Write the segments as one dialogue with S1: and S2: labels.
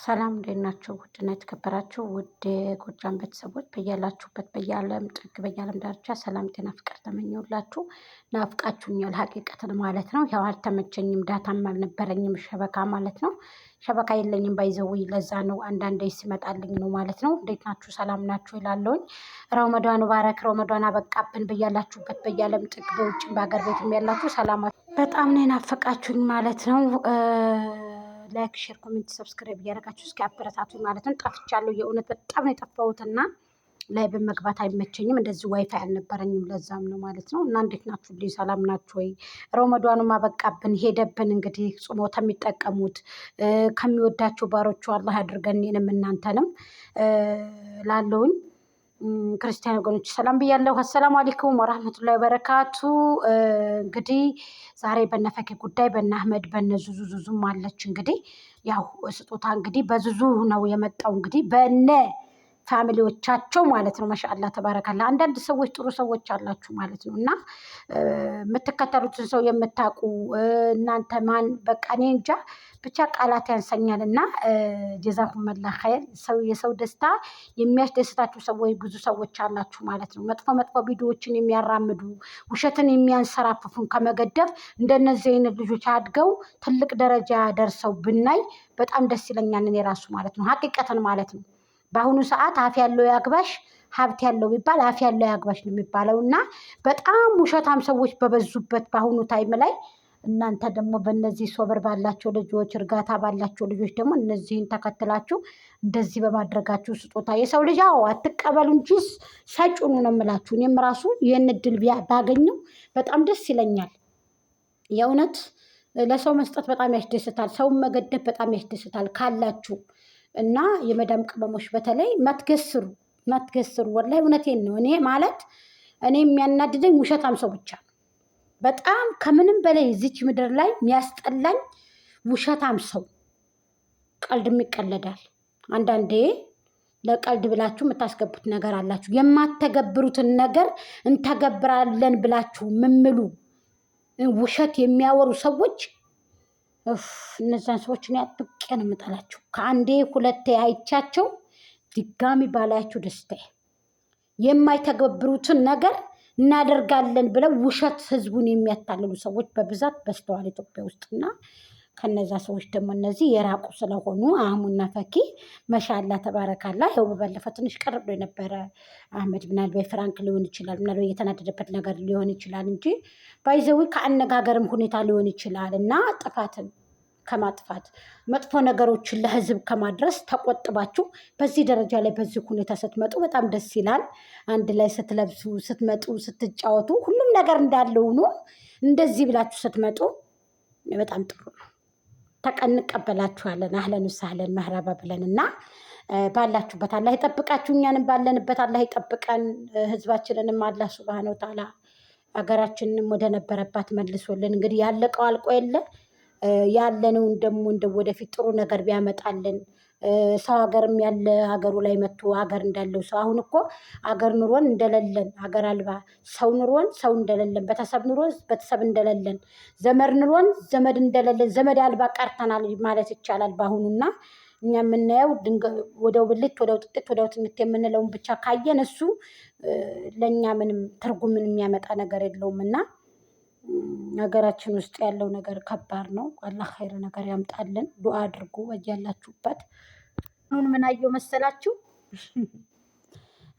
S1: ሰላም እንዴት ናችሁ? ውድና የተከበራችሁ ውድ የጎጃም ቤተሰቦች በያላችሁበት በየዓለም ጥግ በየዓለም ዳርቻ ሰላም ጤና ፍቅር ተመኘሁላችሁ። ናፍቃችሁኛል ሀቂቀትን ማለት ነው። ያው አልተመቸኝም፣ ዳታም አልነበረኝም ሸበካ ማለት ነው። ሸበካ የለኝም ባይዘውይ ለዛ ነው አንዳንዴ ሲመጣልኝ ነው ማለት ነው። እንዴት ናችሁ? ሰላም ናችሁ ይላለሁኝ። ረመዷን ባረክ፣ ረመዷን አበቃብን። በያላችሁበት በየዓለም ጥግ በውጭም በሀገር ቤትም ያላችሁ ሰላማችሁ በጣም ነው የናፈቃችሁኝ ማለት ነው። ላይክ ሼር ኮሜንት ሰብስክራይብ እያደረጋችሁ እስኪ አበረታቱኝ ማለት ነው። ጠፍቻለሁ፣ የእውነት በጣም ነው የጠፋሁትና ላይ በመግባት አይመቸኝም። እንደዚህ ዋይፋይ አልነበረኝም፣ ለዛም ነው ማለት ነው። እና እንዴት ናችሁ? ልይ ሰላም ናችሁ ወይ? ረመዷኑም አበቃብን ሄደብን። እንግዲህ ጾሞ ከሚጠቀሙት ከሚወዳቸው ባሮቹ አላህ አድርገን እኔንም እናንተንም ላለውኝ ክርስቲያን ወገኖች ሰላም ብያለሁ። አሰላሙ አለይኩም ወራህመቱላሂ ወበረካቱ። እንግዲህ ዛሬ በነፈኪ ጉዳይ በነ አህመድ በነ ዙዙም አለች። እንግዲህ ያው ስጦታ እንግዲህ በዙዙ ነው የመጣው እንግዲህ በነ ፋሚሊዎቻቸው ማለት ነው። ማሻአላህ ተባረካላ። አንዳንድ ሰዎች ጥሩ ሰዎች አላችሁ ማለት ነው። እና የምትከተሉትን ሰው የምታውቁ እናንተ ማን በቃ እኔ እንጃ ብቻ ቃላት ያንሰኛል። እና ጀዛኩሙላህ ኸይር። የሰው ደስታ የሚያስደስታችሁ ሰዎች ብዙ ሰዎች አላችሁ ማለት ነው። መጥፎ መጥፎ ቪዲዮዎችን የሚያራምዱ ውሸትን የሚያንሰራፍፉን ከመገደብ እንደነዚህ አይነት ልጆች አድገው ትልቅ ደረጃ ደርሰው ብናይ በጣም ደስ ይለኛል እኔ ራሱ ማለት ነው። ሀቂቀትን ማለት ነው። በአሁኑ ሰዓት አፍ ያለው ያግባሽ ሀብት ያለው ቢባል አፍ ያለው ያግባሽ ነው የሚባለው። እና በጣም ውሸታም ሰዎች በበዙበት በአሁኑ ታይም ላይ እናንተ ደግሞ በእነዚህ ሶበር ባላቸው ልጆች እርጋታ ባላቸው ልጆች ደግሞ እነዚህን ተከትላችሁ እንደዚህ በማድረጋችሁ ስጦታ የሰው ልጅ አትቀበሉ እንጂ ሰጩኑ ነው የምላችሁ። እኔም ራሱ ይህን እድል ባገኘው በጣም ደስ ይለኛል። የእውነት ለሰው መስጠት በጣም ያስደስታል። ሰውን መገደብ በጣም ያስደስታል ካላችሁ እና የመዳም ቅመሞች በተለይ ማትገስሩ ወላሂ እውነቴን ነው። እኔ ማለት እኔ የሚያናድደኝ ውሸታም ሰው ብቻ ነው። በጣም ከምንም በላይ እዚች ምድር ላይ የሚያስጠላኝ ውሸታም ሰው። ቀልድም ይቀለዳል አንዳንዴ። ለቀልድ ብላችሁ የምታስገቡት ነገር አላችሁ። የማተገብሩትን ነገር እንተገብራለን ብላችሁ ምምሉ ውሸት የሚያወሩ ሰዎች እነዛን ሰዎች እኔ አጥብቄ ነው የምጠላቸው። ከአንዴ ሁለቴ አይቻቸው ድጋሚ ባላያቸው ደስታዬ። የማይተገብሩትን ነገር እናደርጋለን ብለው ውሸት ህዝቡን የሚያታልሉ ሰዎች በብዛት በስተዋል ኢትዮጵያ ውስጥና ከነዛ ሰዎች ደግሞ እነዚህ የራቁ ስለሆኑ አህሙና ፈኪ መሻላ ተባረካላ። ይኸው በባለፈ ትንሽ ቀርብ የነበረ አህመድ ምናልባት ፍራንክ ሊሆን ይችላል፣ ምናልባት የተናደደበት ነገር ሊሆን ይችላል እንጂ ባይዘዊ ከአነጋገርም ሁኔታ ሊሆን ይችላል። እና ጥፋትን ከማጥፋት መጥፎ ነገሮችን ለህዝብ ከማድረስ ተቆጥባችሁ በዚህ ደረጃ ላይ በዚህ ሁኔታ ስትመጡ በጣም ደስ ይላል። አንድ ላይ ስትለብሱ ስትመጡ ስትጫወቱ ሁሉም ነገር እንዳለው ነው። እንደዚህ ብላችሁ ስትመጡ በጣም ጥሩ ነው። እንቀበላችኋለን። አህለን ወሰህለን መህረባ ብለን እና ባላችሁበት አላህ ይጠብቃችሁ፣ እኛንም ባለንበት አላህ ይጠብቀን፣ ህዝባችንንም አላህ ሱብሃነሁ ወተዓላ ሀገራችንንም ወደ ነበረባት መልሶልን። እንግዲህ ያለቀው አልቆ የለ ያለነውን ደግሞ እንደ ወደፊት ጥሩ ነገር ቢያመጣልን ሰው ሀገርም ያለ ሀገሩ ላይ መጥቶ ሀገር እንዳለው ሰው አሁን እኮ ሀገር ኑሮን እንደሌለን ሀገር አልባ ሰው ኑሮን ሰው እንደሌለን ቤተሰብ ኑሮን ቤተሰብ እንደሌለን ዘመድ ኑሮን ዘመድ እንደሌለን ዘመድ አልባ ቀርተናል ማለት ይቻላል በአሁኑና እኛ የምናየው ወደው ብልት ወደው ጥጥት ወደው ትንት የምንለውን ብቻ ካየን እሱ ለእኛ ምንም ትርጉምን የሚያመጣ ነገር የለውምና ሀገራችን ውስጥ ያለው ነገር ከባድ ነው። አላህ ኸይር ነገር ያምጣልን። ዱአ አድርጉ በያላችሁበት። አሁን ምን አየሁ መሰላችሁ?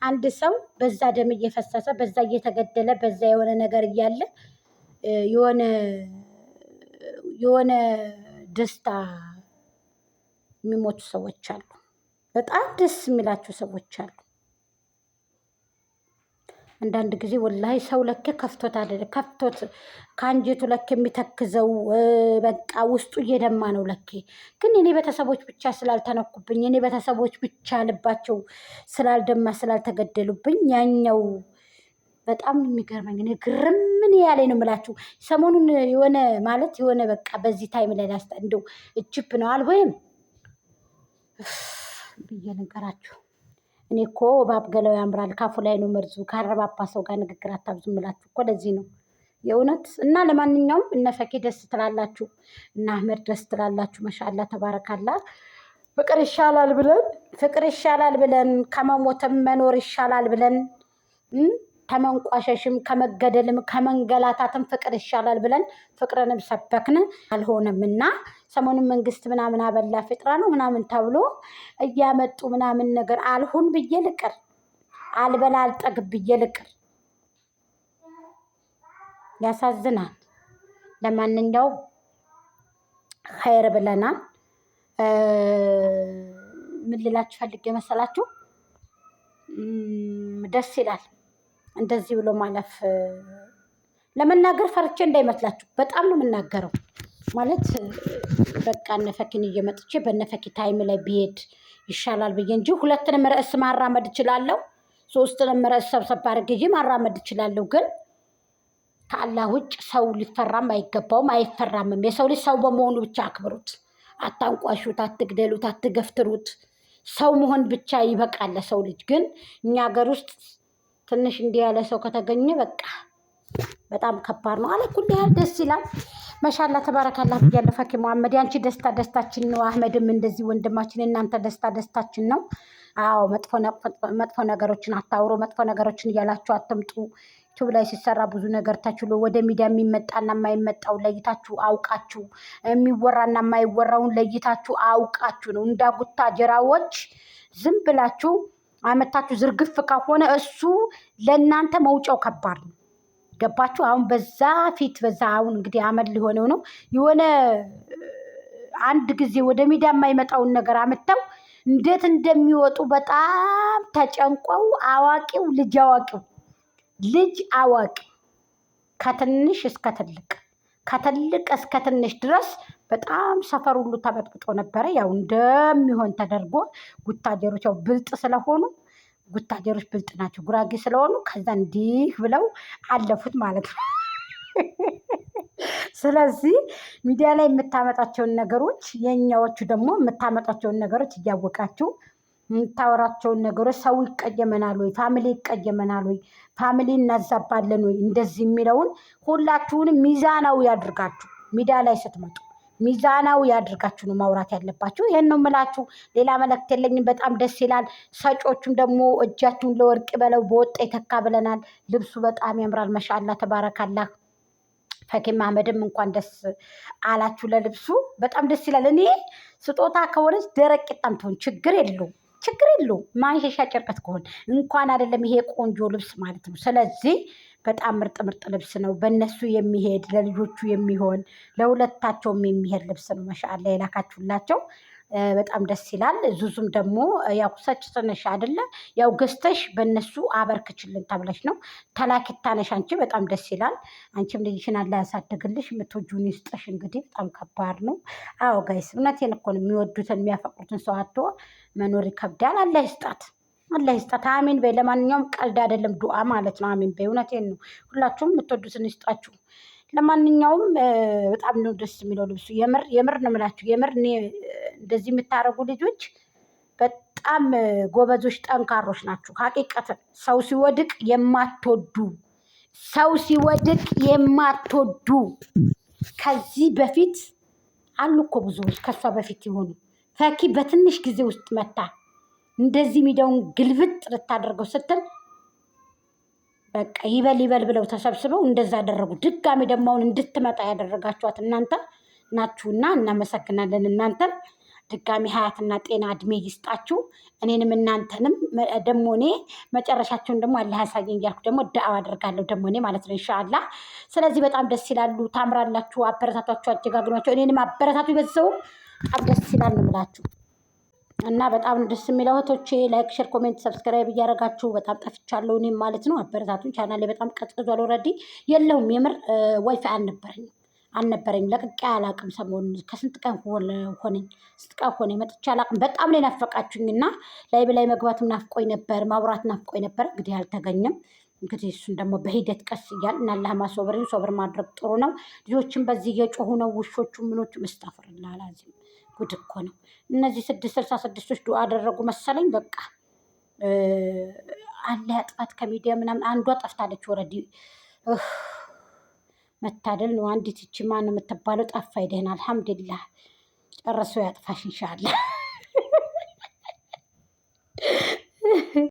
S1: አንድ ሰው በዛ ደም እየፈሰሰ በዛ እየተገደለ በዛ የሆነ ነገር እያለ የሆነ ደስታ የሚሞቱ ሰዎች አሉ። በጣም ደስ የሚላቸው ሰዎች አሉ። አንዳንድ ጊዜ ወላሂ ሰው ለኬ ከፍቶት አይደለ ከፍቶት ከአንጀቱ ለኬ የሚተክዘው በቃ ውስጡ እየደማ ነው ለኬ። ግን የኔ ቤተሰቦች ብቻ ስላልተነኩብኝ የኔ ቤተሰቦች ብቻ ልባቸው ስላልደማ ስላልተገደሉብኝ ያኛው በጣም የሚገርመኝ እኔ ግርም ምን ያለኝ ነው የምላችሁ። ሰሞኑን የሆነ ማለት የሆነ በቃ በዚህ ታይም ላይ እንደው እጅብ ነው አልወይም ብዬ ልንገራችሁ። እኔ እኮ እባብ ገላው ያምራል ካፉ ላይ ነው መርዙ። ካረባባ ሰው ጋር ንግግር አታብዙ እምላችሁ እኮ ለዚህ ነው የእውነት። እና ለማንኛውም እነ ፈኪ ደስ ትላላችሁ እና አህመድ ደስ ትላላችሁ። ማሻአላ ተባረካላ። ፍቅር ይሻላል ብለን ከመሞትም መኖር ይሻላል ብለን ከመንቋሸሽም ከመገደልም ከመንገላታትም ፍቅር ይሻላል ብለን ፍቅርንም ሰበክን። አልሆነም እና ሰሞኑን መንግስት ምናምን አበላ ፍጥራ ነው ምናምን ተብሎ እያመጡ ምናምን ነገር አልሆን ብዬ ልቅር፣ አልበላ አልጠግብ ብዬ ልቅር። ያሳዝናል። ለማንኛውም ኸይር ብለናል። ምን ልላችሁ ፈልጌ መሰላችሁ? ደስ ይላል እንደዚህ ብሎ ማለፍ። ለመናገር ፈርቼ እንዳይመስላችሁ በጣም ነው የምናገረው። ማለት በቃ እነፈኪን እየመጥቼ በነፈኪ ታይም ላይ ብሄድ ይሻላል ብዬ እንጂ ሁለትንም ርዕስ ማራመድ እችላለሁ፣ ሶስትንም ርዕስ ሰብሰብ አድርጌ ማራመድ እችላለሁ። ግን ከአላህ ውጭ ሰው ሊፈራም አይገባውም አይፈራምም። የሰው ልጅ ሰው በመሆኑ ብቻ አክብሩት፣ አታንቋሹት፣ አትግደሉት፣ አትገፍትሩት። ሰው መሆን ብቻ ይበቃል ለሰው ልጅ። ግን እኛ ሀገር ውስጥ ትንሽ እንዲህ ያለ ሰው ከተገኘ በቃ በጣም ከባድ ነው። አለ ኩል ያህል ደስ ይላል። መሻላ ተባረካላ ብያለሁ። ፈኪ መሐመድ ያንቺ ደስታ ደስታችን ነው። አህመድም እንደዚህ ወንድማችን፣ እናንተ ደስታ ደስታችን ነው። አዎ መጥፎ ነገሮችን አታውሩ፣ መጥፎ ነገሮችን እያላችሁ አትምጡ። ዩቱብ ላይ ሲሰራ ብዙ ነገር ተችሎ ወደ ሚዲያ የሚመጣና የማይመጣው ለይታችሁ አውቃችሁ፣ የሚወራና የማይወራውን ለይታችሁ አውቃችሁ ነው። እንዳጉታ ጀራዎች ዝም ብላችሁ አመታችሁ ዝርግፍ ከሆነ እሱ ለእናንተ መውጫው ከባድ ነው። ገባችሁ? አሁን በዛ ፊት በዛ አሁን እንግዲህ አመድ ሊሆነው ነው። የሆነ አንድ ጊዜ ወደ ሚዲያ የማይመጣውን ነገር አመተው እንዴት እንደሚወጡ በጣም ተጨንቀው አዋቂው ልጅ አዋቂ ከትንሽ እስከ ትልቅ ከትልቅ እስከ ትንሽ ድረስ በጣም ሰፈር ሁሉ ተበጥብጦ ነበረ። ያው እንደሚሆን ተደርጎ ጉታጀሮች ያው ብልጥ ስለሆኑ ጉታጀሮች ብልጥ ናቸው፣ ጉራጌ ስለሆኑ ከዛ እንዲህ ብለው አለፉት ማለት ነው። ስለዚህ ሚዲያ ላይ የምታመጣቸውን ነገሮች የኛዎቹ ደግሞ የምታመጣቸውን ነገሮች እያወቃችሁ የምታወራቸውን ነገሮች ሰው ይቀየመናል ወይ፣ ፋሚሊ ይቀየመናል ወይ፣ ፋሚሊ እናዛባለን ወይ፣ እንደዚህ የሚለውን ሁላችሁንም ሚዛናዊ ያድርጋችሁ። ሚዲያ ላይ ስትመጡ ሚዛናዊ ያድርጋችሁ ነው ማውራት ያለባችሁ። ይሄን ነው የምላችሁ። ሌላ መልእክት የለኝም። በጣም ደስ ይላል። ሰጮቹም ደግሞ እጃችሁን ለወርቅ በለው በወጣ ይተካ ብለናል። ልብሱ በጣም ያምራል። መሻአላ ተባረካላህ። ፈኪ መሐመድም እንኳን ደስ አላችሁ ለልብሱ። በጣም ደስ ይላል። እኔ ስጦታ ከሆነች ደረቅ ቂጣም ትሆን ችግር የለውም ማንሸሻ ጨርቀት ከሆነ እንኳን አይደለም ይሄ ቆንጆ ልብስ ማለት ነው። ስለዚህ በጣም ምርጥ ልብስ ነው። በእነሱ የሚሄድ ለልጆቹ የሚሆን ለሁለታቸውም የሚሄድ ልብስ ነው። ማሻአላ የላካችሁላቸው በጣም ደስ ይላል። ዙዙም ደግሞ ያው ሰጭ ትንሽ አይደለ ያው ገዝተሽ በእነሱ አበርክችልን ተብለሽ ነው ተላኪታ ነሽ አንቺ። በጣም ደስ ይላል። አንቺም ልጅሽን አላህ ያሳድግልሽ፣ የምትወጂውን ይስጥሽ። እንግዲህ በጣም ከባድ ነው። አዎ ጋይስ እውነቴን እኮ ነው። የሚወዱትን የሚያፈቅሩትን ሰው አቶ መኖር ይከብዳል። አላህ ይስጣት። አሚን በይ። ለማንኛውም ቀልድ አይደለም ዱዓ ማለት ነው። አሚን በይ። እውነቴን ነው። ሁላችሁም የምትወዱትን ይስጣችሁ። ለማንኛውም በጣም ነው ደስ የሚለው ልብሱ። የምር ነው የምላችሁ። የምር እኔ እንደዚህ የምታደርጉ ልጆች በጣም ጎበዞች፣ ጠንካሮች ናችሁ። ሀቂቀትን ሰው ሲወድቅ የማትወዱ ከዚህ በፊት አሉ እኮ ብዙዎች ከሷ በፊት የሆኑ ፈኪ በትንሽ ጊዜ ውስጥ መታ እንደዚህ ሚዲያውን ግልብጥ ልታደርገው ስትል በቃ ይበል ብለው ተሰብስበው እንደዛ አደረጉ። ድጋሚ ደግሞ አሁን እንድትመጣ ያደረጋችኋት እናንተ ናችሁና እናመሰግናለን። እናንተን ድጋሚ ሀያትና ጤና እድሜ ይስጣችሁ። እኔንም እናንተንም ደግሞ እኔ መጨረሻችሁን ደግሞ አላህ ያሳየኝ እያልኩ ደግሞ ዳዕዋ አደርጋለሁ ደግሞ እኔ ማለት ነው ኢንሻአላህ። ስለዚህ በጣም ደስ ይላሉ፣ ታምራላችሁ። አበረታቷቸው፣ አጀጋግኗቸው። እኔንም አበረታቱ። ይበዛው በጣም ደስ ይላል ነው የምላችሁ። እና በጣም ደስ የሚለው እህቶቼ ላይክ፣ ሼር፣ ኮሜንት፣ ሰብስክራይብ እያደረጋችሁ በጣም ጠፍቻለሁ እኔም ማለት ነው። አበረታቱን። ቻናሌ በጣም ቀዝቅዟል። ኦልሬዲ የለውም የምር ዋይፋይ አልነበረኝ ለቅቄ አላቅም። ሰሞኑን ከስንት ቀን ሆነኝ መጥቼ አላቅም። በጣም ነው የናፈቃችሁኝ እና ላይ መግባትም ናፍቆኝ ነበር፣ ማውራት ናፍቆኝ ነበር። እንግዲህ አልተገኘም። እንግዲህ እሱን ደግሞ በሂደት ቀስ እያል እና አላህ ማሶበርን ሶብር ማድረግ ጥሩ ነው። ልጆችን በዚህ እየጮሁ ነው ውሾቹ ምኖቹ መስተፈርላ ላዚም ጉድ እኮ ነው። እነዚህ 666ቶች ዱዓ አደረጉ መሰለኝ። በቃ አለ ያጥፋት ከሚዲያ ምናምን። አንዷ ጠፍታለች። ወረዲ መታደል ነው። አንዲት ይቺ ማን የምትባለው ጠፋ። ይደህና አልሐምዱሊላህ። ጨርሶ ያጥፋሽ ኢንሻአላህ።